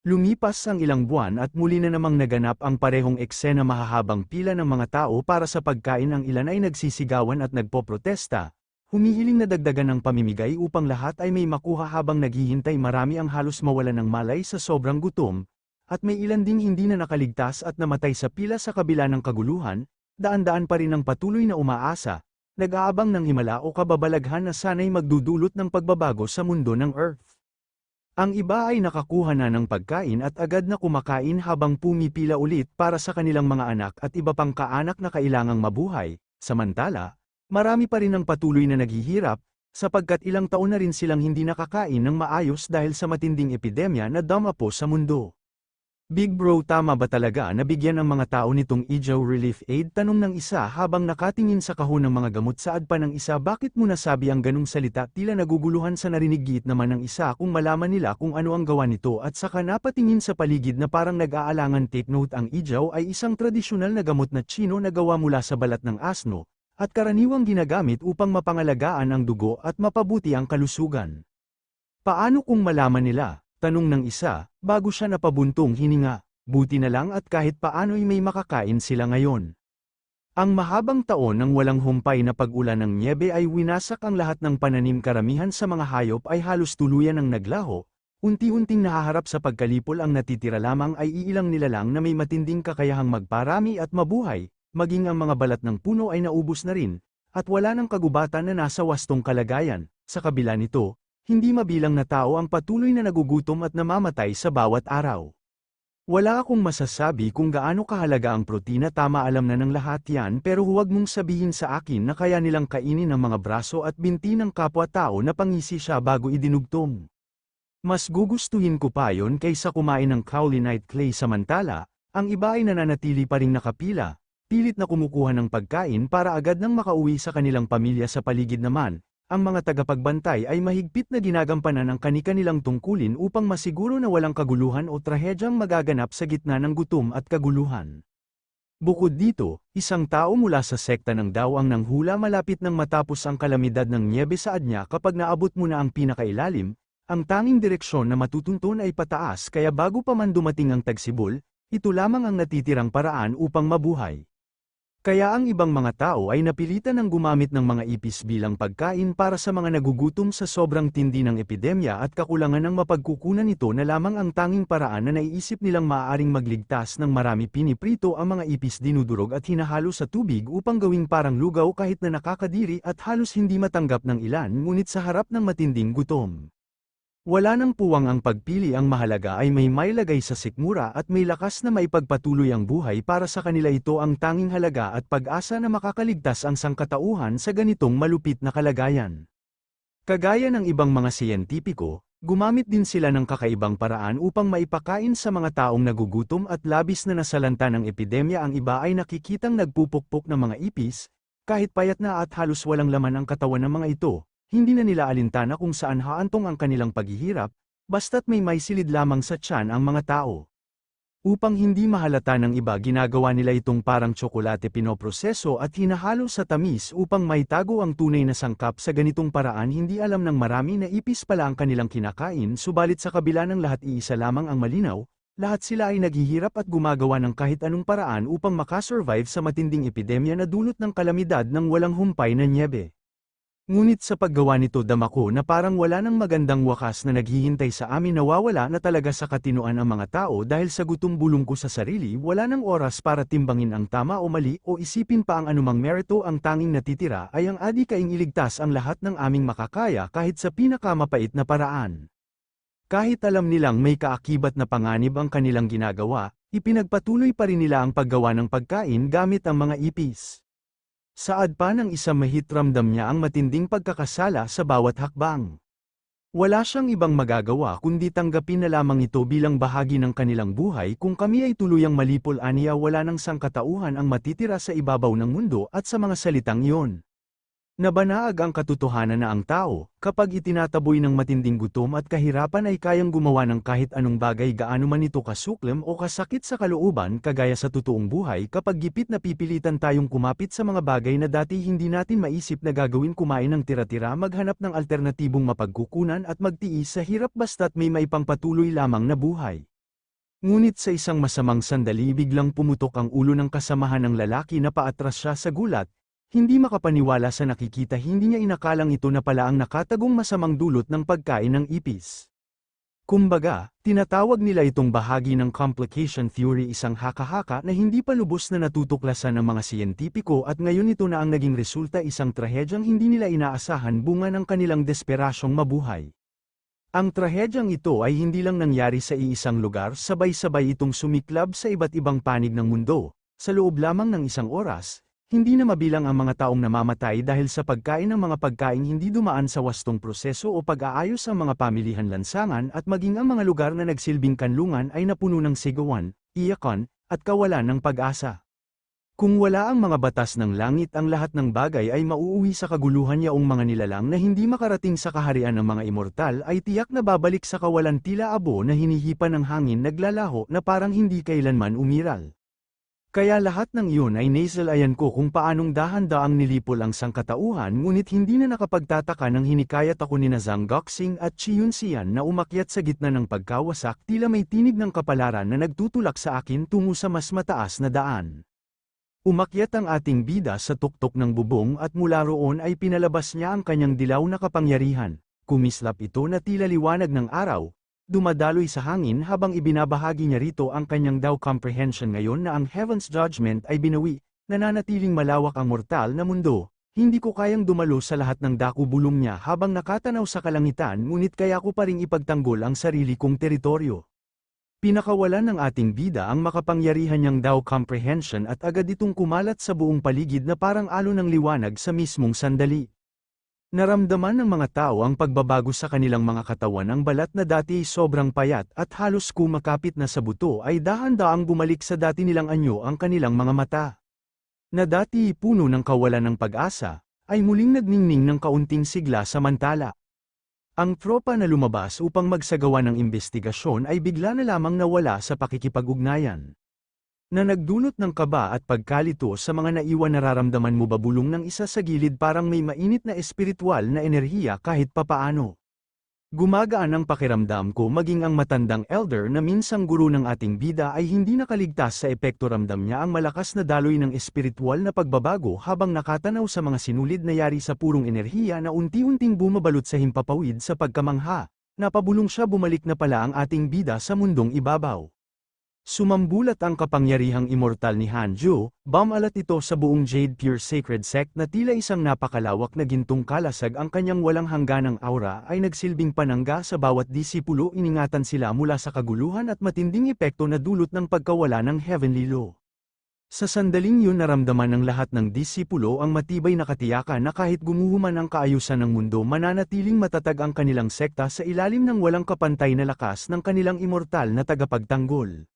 Lumipas ang ilang buwan at muli na namang naganap ang parehong eksena, mahahabang pila ng mga tao para sa pagkain, ang ilan ay nagsisigawan at nagpoprotesta, humihiling na dagdagan ng pamimigay upang lahat ay may makuha habang naghihintay. Marami ang halos mawalan ng malay sa sobrang gutom, at may ilan ding hindi na nakaligtas at namatay sa pila sa kabila ng kaguluhan. Daan-daan pa rin ang patuloy na umaasa, nag-aabang ng himala o kababalaghan na sana'y magdudulot ng pagbabago sa mundo ng Earth. Ang iba ay nakakuha na ng pagkain at agad na kumakain habang pumipila ulit para sa kanilang mga anak at iba pang kaanak na kailangang mabuhay. Samantala, marami pa rin ang patuloy na naghihirap, sapagkat ilang taon na rin silang hindi nakakain ng maayos dahil sa matinding epidemya na dumapo sa mundo. Big Bro, tama ba talaga na bigyan ang mga tao nitong EJO relief aid? Tanong ng isa habang nakatingin sa kahon ng mga gamot. Saad pa ng isa, bakit mo nasabi ang ganung salita? Tila naguguluhan sa narinig. Giit naman ng isa kung malaman nila kung ano ang gawa nito at saka napatingin sa paligid na parang nag-aalangan. Take note, ang EJO ay isang tradisyonal na gamot na Tsino na gawa mula sa balat ng asno, at karaniwang ginagamit upang mapangalagaan ang dugo at mapabuti ang kalusugan. Paano kung malaman nila? Tanong ng isa, bago siya napabuntong hininga. Buti na lang at kahit paano'y may makakain sila ngayon. Ang mahabang taon ng walang humpay na pag-ulan ng nyebe ay winasak ang lahat ng pananim. Karamihan sa mga hayop ay halos tuluyan ng naglaho, unti-unting nahaharap sa pagkalipol. Ang natitira lamang ay iilang nilalang na may matinding kakayahang magparami at mabuhay, maging ang mga balat ng puno ay naubos na rin, at wala ng kagubatan na nasa wastong kalagayan. Sa kabila nito, hindi mabilang na tao ang patuloy na nagugutom at namamatay sa bawat araw. Wala akong masasabi kung gaano kahalaga ang protina. Tama, alam na ng lahat yan, pero huwag mong sabihin sa akin na kaya nilang kainin ang mga braso at binti ng kapwa-tao na pangisi siya bago idinugtong. Mas gugustuhin ko pa yon kaysa kumain ng kaolinite clay. Samantala, ang iba ay nananatili pa ring nakapila, pilit na kumukuha ng pagkain para agad nang makauwi sa kanilang pamilya. Sa paligid naman, ang mga tagapagbantay ay mahigpit na ginagampanan ang kani-kanilang tungkulin upang masiguro na walang kaguluhan o trahedyang magaganap sa gitna ng gutom at kaguluhan. Bukod dito, isang tao mula sa sekta ng Dao ang nanghula malapit nang matapos ang kalamidad ng nyebe. Saad niya, kapag naabot mo na ang pinakailalim, ang tanging direksyon na matutunton ay pataas, kaya bago pa man dumating ang tagsibol, ito lamang ang natitirang paraan upang mabuhay. Kaya ang ibang mga tao ay napilitan ng gumamit ng mga ipis bilang pagkain para sa mga nagugutom. Sa sobrang tindi ng epidemya at kakulangan ng mapagkukunan, ito na lamang ang tanging paraan na naiisip nilang maaaring magligtas ng marami. Piniprito ang mga ipis, dinudurog at hinahalo sa tubig upang gawing parang lugaw. Kahit na nakakadiri at halos hindi matanggap ng ilan, ngunit sa harap ng matinding gutom, wala nang puwang ang pagpili. Ang mahalaga ay may mailagay sa sikmura at may lakas na maipagpatuloy ang buhay. Para sa kanila ito ang tanging halaga at pag-asa na makakaligtas ang sangkatauhan sa ganitong malupit na kalagayan. Kagaya ng ibang mga siyentipiko, gumamit din sila ng kakaibang paraan upang maipakain sa mga taong nagugutom at labis na nasalanta ng epidemya. Ang iba ay nakikitang nagpupukpok ng mga ipis, kahit payat na at halos walang laman ang katawan ng mga ito. Hindi na nila alintana kung saan haantong ang kanilang paghihirap, basta't may maisilid lamang sa tiyan ang mga tao. Upang hindi mahalata ng iba, ginagawa nila itong parang tsokolate, pinoproseso at hinahalo sa tamis upang maitago ang tunay na sangkap. Sa ganitong paraan, hindi alam ng marami na ipis pala ang kanilang kinakain. Subalit sa kabila ng lahat, iisa lamang ang malinaw: lahat sila ay naghihirap at gumagawa ng kahit anong paraan upang makasurvive sa matinding epidemya na dulot ng kalamidad ng walang humpay na nyebe. Ngunit sa paggawa nito, dama ko na parang wala nang magandang wakas na naghihintay sa amin. Nawawala na talaga sa katinoan ang mga tao dahil sa gutom. Bulong ko sa sarili, wala nang oras para timbangin ang tama o mali o isipin pa ang anumang merito. Ang tanging natitira ay ang adikaing iligtas ang lahat ng aming makakaya kahit sa pinakamapait na paraan. Kahit alam nilang may kaakibat na panganib ang kanilang ginagawa, ipinagpatuloy pa rin nila ang paggawa ng pagkain gamit ang mga ipis. Saad pa ng isa, mahit ramdam niya ang matinding pagkakasala sa bawat hakbang. Wala siyang ibang magagawa kundi tanggapin na lamang ito bilang bahagi ng kanilang buhay. Kung kami ay tuluyang malipol, aniya, wala nang sangkatauhan ang matitira sa ibabaw ng mundo. At sa mga salitang iyon, nabanaag ang katotohanan na ang tao, kapag itinataboy ng matinding gutom at kahirapan, ay kayang gumawa ng kahit anong bagay, gaano man ito kasuklem o kasakit sa kalooban. Kagaya sa totoong buhay, kapag gipit na pipilitan tayong kumapit sa mga bagay na dati hindi natin maisip na gagawin, kumain ng tira-tira, maghanap ng alternatibong mapagkukunan at magtiis sa hirap basta't may maipangpatuloy lamang na buhay. Ngunit sa isang masamang sandali biglang pumutok ang ulo ng kasamahan ng lalaki na paatras siya sa gulat, hindi makapaniwala sa nakikita, hindi niya inakalang ito na pala ang nakatagong masamang dulot ng pagkain ng ipis. Kumbaga, tinatawag nila itong bahagi ng complication theory, isang haka-haka na hindi pa lubos na natutuklasan ng mga siyentipiko at ngayon ito na ang naging resulta, isang trahedyang hindi nila inaasahan, bunga ng kanilang desperasyong mabuhay. Ang trahedyang ito ay hindi lang nangyari sa iisang lugar, sabay-sabay itong sumiklab sa iba't ibang panig ng mundo. Sa loob lamang ng isang oras, hindi na mabilang ang mga taong namamatay dahil sa pagkain ng mga pagkaing hindi dumaan sa wastong proseso o pag-aayos ang mga pamilihan, lansangan at maging ang mga lugar na nagsilbing kanlungan ay napuno ng sigawan, iyakan, at kawalan ng pag-asa. Kung wala ang mga batas ng langit, ang lahat ng bagay ay mauuwi sa kaguluhan. Yaong mga nilalang na hindi makarating sa kaharian ng mga immortal ay tiyak na babalik sa kawalan, tila abo na hinihipan ng hangin, naglalaho na parang hindi kailanman umiral. Kaya lahat ng iyon ay nasalayan ko kung paanong dahan-daang nilipol ang sangkatauhan, ngunit hindi na nakapagtataka nang hinikayat ako ni Zhang Guoxing at Chi Yunxian na umakyat sa gitna ng pagkawasak, tila may tinig ng kapalaran na nagtutulak sa akin tungo sa mas mataas na daan. Umakyat ang ating bida sa tuktok ng bubong at mula roon ay pinalabas niya ang kanyang dilaw na kapangyarihan. Kumislap ito na tila liwanag ng araw, dumadaloy sa hangin habang ibinabahagi niya rito ang kanyang Tao comprehension. Ngayon na ang Heaven's Judgment ay binawi, nananatiling malawak ang mortal na mundo, hindi ko kayang dumalo sa lahat ng daku-bulong niya habang nakatanaw sa kalangitan, ngunit kaya ko pa ring ipagtanggol ang sarili kong teritoryo. Pinakawalan ng ating bida ang makapangyarihan niyang Tao comprehension at agad itong kumalat sa buong paligid na parang alon ng liwanag sa mismong sandali. Naramdaman ng mga tao ang pagbabago sa kanilang mga katawan, ang balat na dati sobrang payat at halos kumakapit na sa buto ay dahan-daang bumalik sa dati nilang anyo, ang kanilang mga mata, na dati puno ng kawalan ng pag-asa, ay muling nagningning ng kaunting sigla. Samantala, ang tropa na lumabas upang magsagawa ng imbestigasyon ay bigla na lamang nawala sa pakikipag-ugnayan, na nagdulot ng kaba at pagkalito sa mga naiwan. Nararamdaman mo ba bulong ng isa sa gilid, parang may mainit na espiritual na enerhiya kahit papaano? Gumagaan ang pakiramdam ko, maging ang matandang elder na minsang guro ng ating bida ay hindi nakaligtas sa epekto. Ramdam niya ang malakas na daloy ng espiritual na pagbabago habang nakatanaw sa mga sinulid na yari sa purong enerhiya na unti-unting bumabalot sa himpapawid. Sa pagkamangha, napabulong siya, bumalik na pala ang ating bida sa mundong ibabaw. Sumambulat ang kapangyarihang immortal ni Hanju, bumalat ito sa buong Jade Pure Sacred Sect na tila isang napakalawak na gintong kalasag. Ang kanyang walang hangganang aura ay nagsilbing panangga sa bawat disipulo, iningatan sila mula sa kaguluhan at matinding epekto na dulot ng pagkawala ng Heavenly Law. Sa sandaling yun naramdaman ng lahat ng disipulo ang matibay na katiyakan na kahit gumuhuman ang kaayusan ng mundo, mananatiling matatag ang kanilang sekta sa ilalim ng walang kapantay na lakas ng kanilang immortal na tagapagtanggol.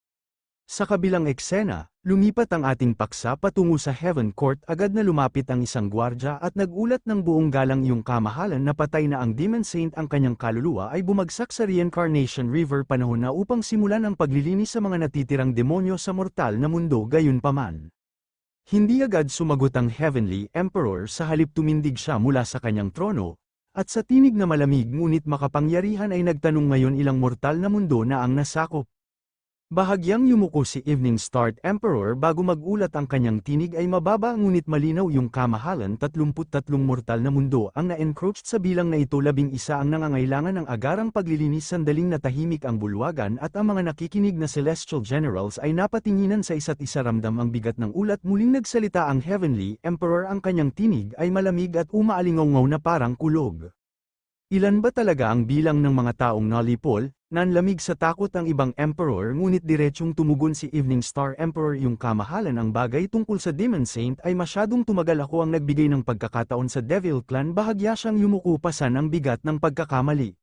Sa kabilang eksena, lumipat ang ating paksa patungo sa Heaven Court. Agad na lumapit ang isang gwardya at nagulat ng buong galang, iyong kamahalan na patay na ang Demon Saint, ang kanyang kaluluwa ay bumagsak sa Reincarnation River. Panahon na upang simulan ang paglilinis sa mga natitirang demonyo sa mortal na mundo. Gayunpaman, hindi agad sumagot ang Heavenly Emperor, sa halip tumindig siya mula sa kanyang trono, at sa tinig na malamig ngunit makapangyarihan ay nagtanong, ngayon ilang mortal na mundo na ang nasakop? Bahagyang yumuko si Evening Star Emperor bago magulat. Ang kanyang tinig ay mababa ngunit malinaw, yung kamahalan 33 mortal na mundo ang na-encroached. Sa bilang na ito, 11 ang nangangailangan ng agarang paglilinis. Sandaling natahimik ang bulwagan at ang mga nakikinig na Celestial Generals ay napatinginan sa isa't isa, ramdam ang bigat ng ulat. Muling nagsalita ang Heavenly Emperor, ang kanyang tinig ay malamig at umaalingaw na parang kulog. Ilan ba talaga ang bilang ng mga taong nalipol? Nanlamig sa takot ang ibang emperor, ngunit diretsyong tumugon si Evening Star Emperor, yung kamahalan, ang bagay tungkol sa Demon Saint ay masyadong tumagal. Ako ang nagbigay ng pagkakataon sa Devil Clan. Bahagya siyang yumuko, pasan ang bigat ng pagkakamali.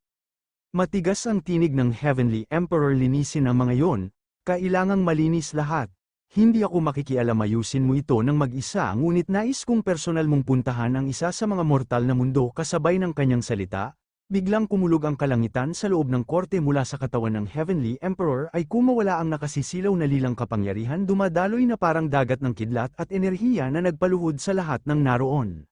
Matigas ang tinig ng Heavenly Emperor, linisin ang mga yon, kailangang malinis lahat. Hindi ako makikialam, ayusin mo ito ng mag-isa, ngunit nais kong personal mong puntahan ang isa sa mga mortal na mundo. Kasabay ng kanyang salita, biglang kumulog ang kalangitan sa loob ng korte. Mula sa katawan ng Heavenly Emperor ay kumawala ang nakasisilaw na lilang kapangyarihan, dumadaloy na parang dagat ng kidlat at enerhiya na nagpaluhod sa lahat ng naroon.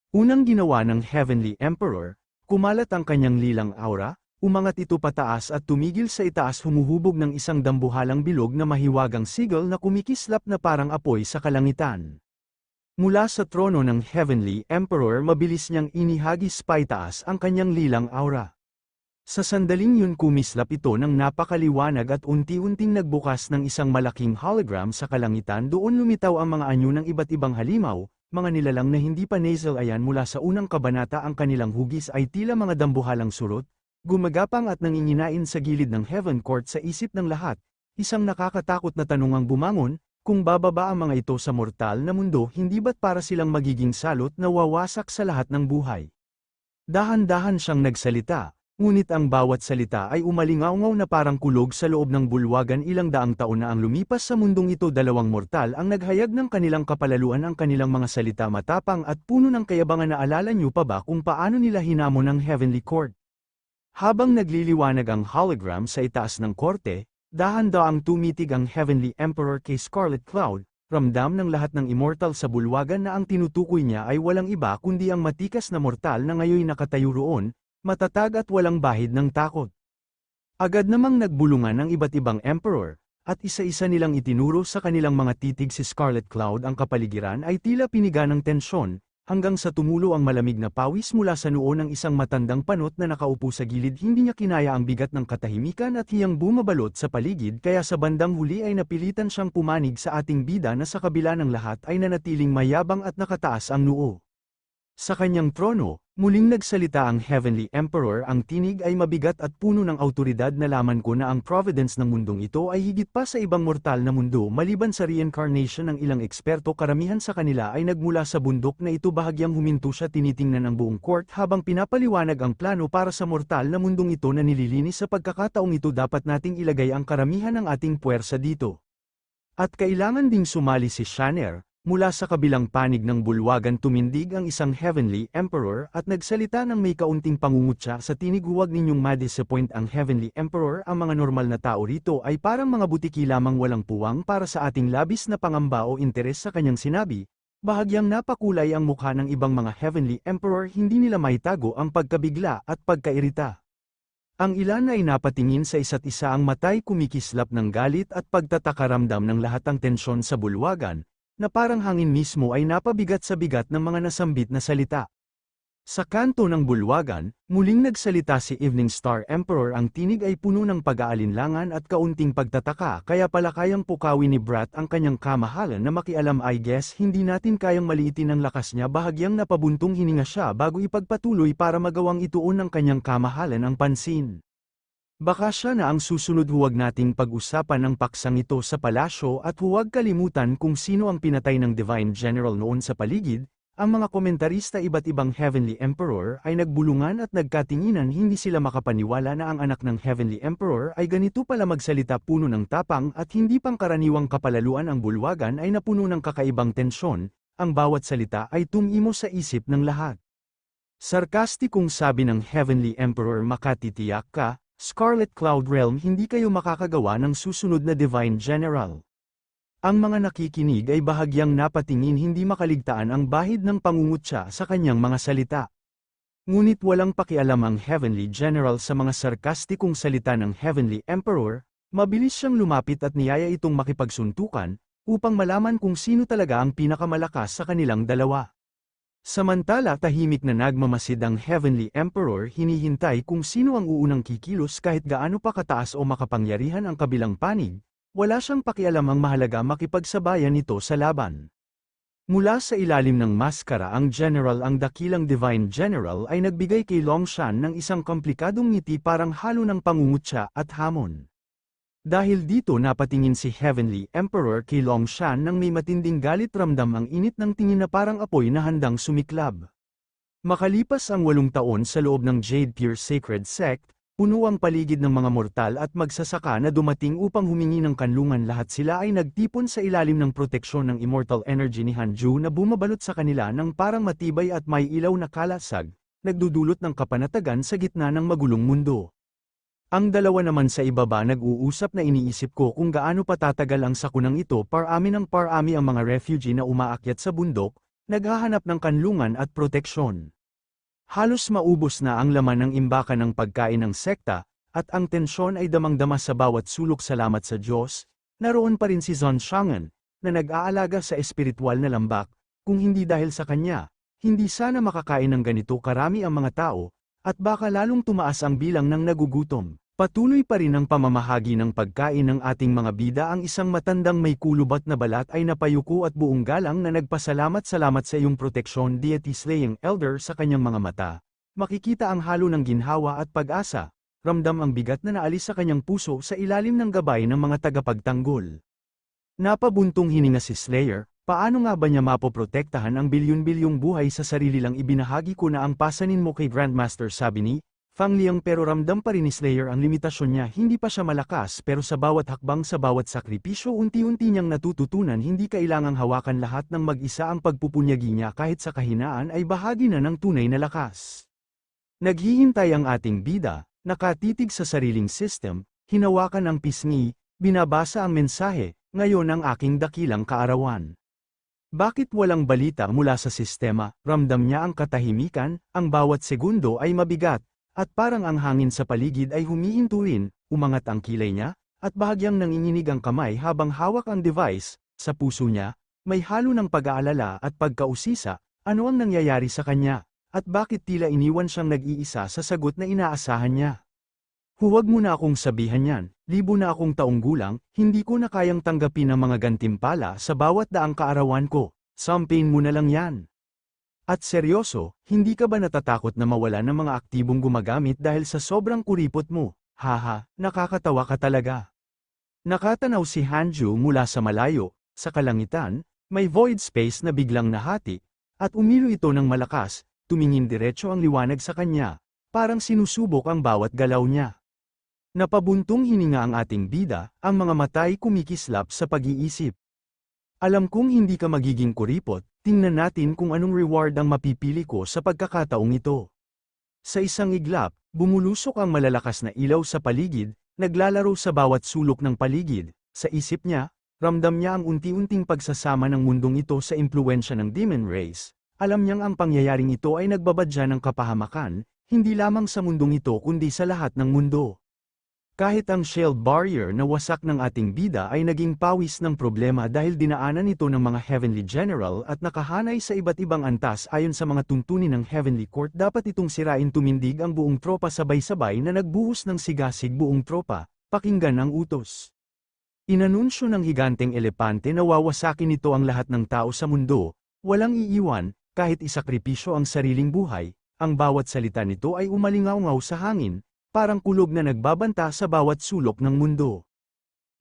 Unang ginawa ng Heavenly Emperor, kumalat ang kanyang lilang aura, Umangat ito pataas at tumigil sa itaas, humuhubog ng isang dambuhalang bilog na mahiwagang sigil na kumikislap na parang apoy sa kalangitan. Mula sa trono ng Heavenly Emperor, mabilis niyang inihagis paitaas ang kanyang lilang aura. Sa sandaling yun, kumislap ito ng napakaliwanag at unti-unting nagbukas ng isang malaking hologram sa kalangitan. Doon lumitaw ang mga anyo ng iba't ibang halimaw, mga nilalang na hindi pa nasal. Ayan, mula sa unang kabanata, ang kanilang hugis ay tila mga dambuhalang surot, gumagapang at nanginginain sa gilid ng Heaven Court. Sa isip ng lahat, isang nakakatakot na tanong ang bumangon: kung bababa ang mga ito sa mortal na mundo, hindi ba't para silang magiging salot na wawasak sa lahat ng buhay? Dahan-dahan siyang nagsalita, ngunit ang bawat salita ay umalingaungaw na parang kulog sa loob ng bulwagan. Ilang daang taon na ang lumipas sa mundong ito, dalawang mortal ang naghayag ng kanilang kapalaluan. Ang kanilang mga salita matapang at puno ng kayabangan. Naalala niyo pa ba kung paano nila hinamon ang Heavenly Court? Habang nagliliwanag ang hologram sa itaas ng korte, dahan-daang tumitig ang Heavenly Emperor kay Scarlet Cloud. Ramdam ng lahat ng immortal sa bulwagan na ang tinutukoy niya ay walang iba kundi ang matikas na mortal na ngayon nakatayo roon, matatag at walang bahid ng takot. Agad namang nagbulungan ang iba't ibang emperor, at isa-isa nilang itinuro sa kanilang mga titig si Scarlet Cloud. Ang kapaligiran ay tila piniga ng tensyon, hanggang sa tumulo ang malamig na pawis mula sa noo ng isang matandang panot na nakaupo sa gilid. Hindi niya kinaya ang bigat ng katahimikan at hiyang bumabalot sa paligid, kaya sa bandang huli ay napilitan siyang pumanig sa ating bida na sa kabila ng lahat ay nanatiling mayabang at nakataas ang noo. Sa kanyang trono, muling nagsalita ang Heavenly Emperor. Ang tinig ay mabigat at puno ng awtoridad. Nalaman ko na ang providence ng mundong ito ay higit pa sa ibang mortal na mundo. Maliban sa reincarnation ng ilang eksperto, karamihan sa kanila ay nagmula sa bundok na ito. Bahagyang huminto siya, tinitingnan ang buong court habang pinapaliwanag ang plano para sa mortal na mundong ito na nililinis. Sa pagkakataong ito, dapat nating ilagay ang karamihan ng ating puwersa dito. At kailangan ding sumali si Shanner. Mula sa kabilang panig ng bulwagan tumindig ang isang Heavenly Emperor at nagsalita ng may kaunting pangungutya sa tinig. Huwag ninyong ma-disappoint ang Heavenly Emperor. Ang mga normal na tao rito ay parang mga butiki lamang, walang puwang para sa ating labis na pangamba o interes. Sa kanyang sinabi, bahagyang napakulay ang mukha ng ibang mga Heavenly Emperor. Hindi nila maitago ang pagkabigla at pagkairita. Ang ilan ay napatingin sa isa't isa, ang matay kumikislap ng galit at pagtatakaramdam ng lahat ang tensyon sa bulwagan, na parang hangin mismo ay napabigat sa bigat ng mga nasambit na salita. Sa kanto ng bulwagan, muling nagsalita si Evening Star Emperor. Ang tinig ay puno ng pag-aalinlangan at kaunting pagtataka. Kaya pala kayang pukawin ni Brat ang kanyang kamahalan na makialam? I guess hindi natin kayang maliitin ang lakas niya. Bahagyang napabuntong hininga siya bago ipagpatuloy para magawang ituon ng kanyang kamahalan ang pansin. Baka siya na ang susunod. Huwag nating pag-usapan ang paksang ito sa palasyo at huwag kalimutan kung sino ang pinatay ng Divine General noon sa paligid. Ang mga komentarista, iba't ibang Heavenly Emperor ay nagbulungan at nagkatinginan. Hindi sila makapaniwala na ang anak ng Heavenly Emperor ay ganito pala magsalita. Puno ng tapang at hindi pangkaraniwang kapalaluan. Ang bulwagan ay napuno ng kakaibang tensyon. Ang bawat salita ay tumimo sa isip ng lahat. Sarkastikong sabi ng Heavenly Emperor, makatitiyak ka, Scarlet Cloud Realm, hindi kayo makakagawa ng susunod na Divine General. Ang mga nakikinig ay bahagyang napatingin, hindi makaligtaan ang bahid ng pangungutya sa kanyang mga salita. Ngunit walang pakialam ang Heavenly General sa mga sarkastikong salita ng Heavenly Emperor. Mabilis siyang lumapit at niyaya itong makipagsuntukan, upang malaman kung sino talaga ang pinakamalakas sa kanilang dalawa. Samantala, tahimik na nagmamasid ang Heavenly Emperor. Hinihintay kung sino ang uunang kikilos. Kahit gaano pa kataas o makapangyarihan ang kabilang panig, wala siyang pakialam. Ang mahalaga, makipagsabayan ito sa laban. Mula sa ilalim ng maskara, ang General, ang dakilang Divine General, ay nagbigay kay Longshan ng isang komplikadong ngiti, parang halo ng pangungutya at hamon. Dahil dito napatingin si Heavenly Emperor kay Longshan nang may matinding galit. Ramdam ang init ng tingin na parang apoy na handang sumiklab. Makalipas ang 8 taon sa loob ng Jade Pure Sacred Sect, puno ang paligid ng mga mortal at magsasaka na dumating upang humingi ng kanlungan. Lahat sila ay nagtipon sa ilalim ng proteksyon ng immortal energy ni Hanju na bumabalot sa kanila ng parang matibay at may ilaw na kalasag, nagdudulot ng kapanatagan sa gitna ng magulong mundo. Ang dalawa naman sa ibaba nag-uusap na iniisip ko kung gaano patatagal ang sakunang ito. Parami ng parami ang mga refugee na umaakyat sa bundok, naghahanap ng kanlungan at proteksyon. Halos maubos na ang laman ng imbakan ng pagkain ng sekta, at ang tensyon ay damang-dama sa bawat sulok. Salamat sa Diyos, naroon pa rin si Zhon Xiangan, na nag-aalaga sa espiritual na lambak. Kung hindi dahil sa kanya, hindi sana makakain ng ganito karami ang mga tao, at baka lalong tumaas ang bilang ng nagugutom. Patuloy pa rin ang pamamahagi ng pagkain ng ating mga bida. Ang isang matandang may kulubat na balat ay napayuko at buong galang na nagpasalamat. Salamat sa iyong proteksyon, deity slaying elder. Sa kanyang mga mata, makikita ang halo ng ginhawa at pag-asa. Ramdam ang bigat na naalis sa kanyang puso sa ilalim ng gabay ng mga tagapagtanggol. Napabuntong hininga si Slayer. Paano nga ba niya mapoprotektahan ang bilyon-bilyong buhay sa sarili lang? Ibinahagi ko na ang pasanin mo kay Grandmaster, sabi ni Fang Liang, pero ramdam pa rin ni Slayer ang limitasyon niya. Hindi pa siya malakas, pero sa bawat hakbang, sa bawat sakripisyo, unti-unti niyang natututunan hindi kailangang hawakan lahat ng mag-isa. Ang pagpupunyagi niya kahit sa kahinaan ay bahagi na ng tunay na lakas. Naghihintay ang ating bida, nakatitig sa sariling system, hinawakan ang pisngi, binabasa ang mensahe. Ngayon ang aking dakilang kaarawan. Bakit walang balita mula sa sistema? Ramdam niya ang katahimikan, ang bawat segundo ay mabigat. At parang ang hangin sa paligid ay humihinto rin. Umangat ang kilay niya, at bahagyang nanginginig ang kamay habang hawak ang device. Sa puso niya, may halo ng pag-aalala at pagkausisa. Ano ang nangyayari sa kanya? At bakit tila iniwan siyang nag-iisa sa sagot na inaasahan niya? Huwag mo na akong sabihan yan, libo na akong taong gulang, hindi ko na kayang tanggapin ang mga gantimpala sa bawat daang kaarawan ko. Sampain mo na lang yan. At seryoso, hindi ka ba natatakot na mawala ng mga aktibong gumagamit dahil sa sobrang kuripot mo? Haha, nakakatawa ka talaga. Nakatanaw si Hanju mula sa malayo. Sa kalangitan, may void space na biglang nahati, at umilo ito ng malakas. Tumingin diretso ang liwanag sa kanya, parang sinusubok ang bawat galaw niya. Napabuntong hininga ang ating bida, ang mga matay kumikislap sa pag-iisip. Alam kong hindi ka magiging kuripot, tingnan natin kung anong reward ang mapipili ko sa pagkakataong ito. Sa isang iglap, bumulusok ang malalakas na ilaw sa paligid, naglalaro sa bawat sulok ng paligid. Sa isip niya, ramdam niya ang unti-unting pagsasama ng mundong ito sa impluwensya ng demon race. Alam niyang ang pangyayaring ito ay nagbabadya ng kapahamakan, hindi lamang sa mundong ito kundi sa lahat ng mundo. Kahit ang shield barrier na wasak ng ating bida ay naging pawis ng problema dahil dinaanan ito ng mga Heavenly General at nakahanay sa iba't ibang antas. Ayon sa mga tuntunin ng Heavenly Court, dapat itong sirain. Tumindig ang buong tropa sabay-sabay na nagbuhos ng sigasig. Buong tropa, pakinggan ang utos. Inanunsyo ng higanteng elepante na wawasakin ito ang lahat ng tao sa mundo, walang iiwan, kahit isakripisyo ang sariling buhay. Ang bawat salita nito ay umalingaw-ngaw sa hangin, parang kulog na nagbabanta sa bawat sulok ng mundo.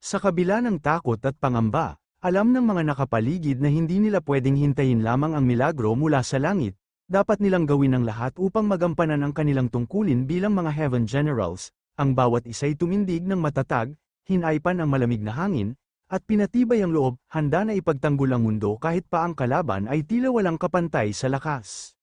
Sa kabila ng takot at pangamba, alam ng mga nakapaligid na hindi nila pwedeng hintayin lamang ang milagro mula sa langit, dapat nilang gawin ang lahat upang magampanan ang kanilang tungkulin bilang mga Heaven Generals. Ang bawat isa'y tumindig ng matatag, hinaypan ang malamig na hangin, at pinatibay ang loob, handa na ipagtanggol ang mundo kahit pa ang kalaban ay tila walang kapantay sa lakas.